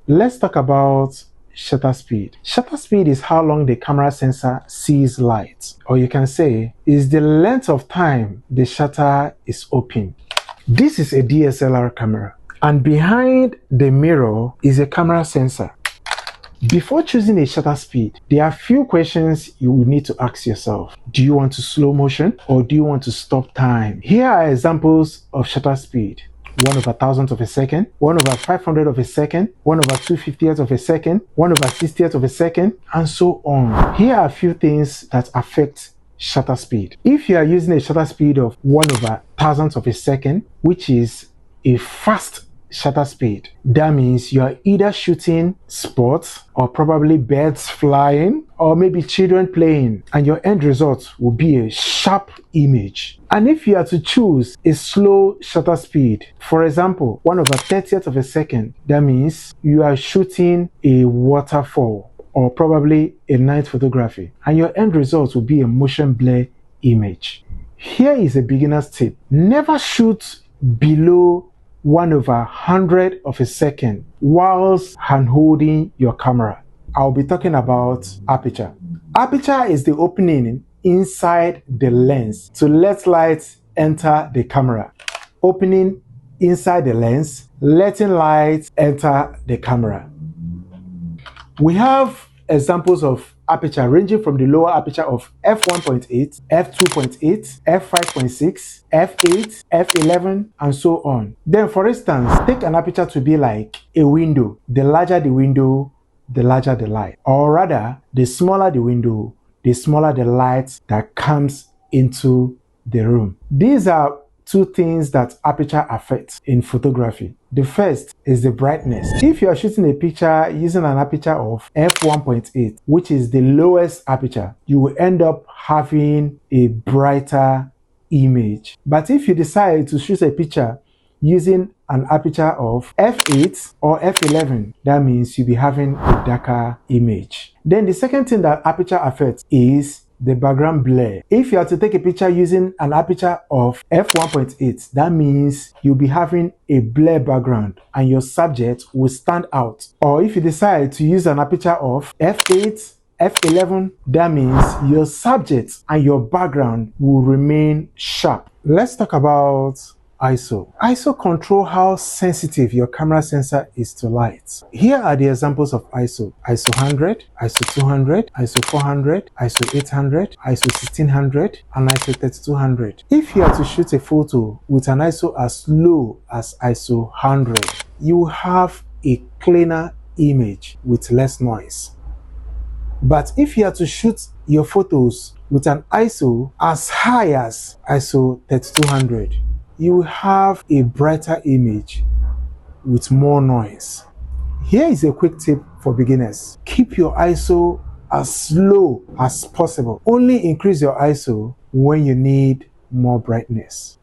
Let's talk about shutter speed. Shutter speed is how long the camera sensor sees light, or you can say is the length of time the shutter is open. This is a DSLR camera, and behind the mirror is a camera sensor. Before choosing a shutter speed, there are a few questions you will need to ask yourself. Do you want to slow motion or do you want to stop time? Here are examples of shutter speed. 1/1000th of a second, 1/500th of a second, 1/250th of a second, 1/60th of a second, and so on. Here are a few things that affect shutter speed. If you are using a shutter speed of 1/1000th of a second, which is a fast shutter speed, that means you are either shooting sports or probably birds flying or maybe children playing, and your end result will be a sharp image. And if you are to choose a slow shutter speed, for example 1/30th of a second, that means you are shooting a waterfall or probably a night photography, and your end result will be a motion blur image. Here is a beginner's tip. Never shoot below 1/100th of a second whilst hand-holding your camera. I'll be talking about aperture. Aperture is the opening inside the lens to let light enter the camera. Opening inside the lens, letting light enter the camera. We have examples of aperture ranging from the lower aperture of f1.8, f2.8, f5.6, f8, f11, and so on. Then, for instance, take an aperture to be like a window. The larger the window, the larger the light. Or rather, the smaller the window, the smaller the light that comes into the room. These are two things that aperture affects in photography. The first is the brightness. If you are shooting a picture using an aperture of f1.8, which is the lowest aperture, you will end up having a brighter image. But if you decide to shoot a picture using an aperture of f8 or f11, that means you'll be having a darker image. Then the second thing that aperture affects is the background blur. If you are to take a picture using an aperture of f1.8, that means you'll be having a blur background and your subject will stand out. Or if you decide to use an aperture of f8, f11, that means your subject and your background will remain sharp. Let's talk about ISO. ISO control how sensitive your camera sensor is to light. Here are the examples of ISO. ISO 100, ISO 200, ISO 400, ISO 800, ISO 1600, and ISO 3200. If you are to shoot a photo with an ISO as low as ISO 100, you will have a cleaner image with less noise. But if you are to shoot your photos with an ISO as high as ISO 3200, you will have a brighter image with more noise. Here is a quick tip for beginners. Keep your ISO as low as possible. Only increase your ISO when you need more brightness.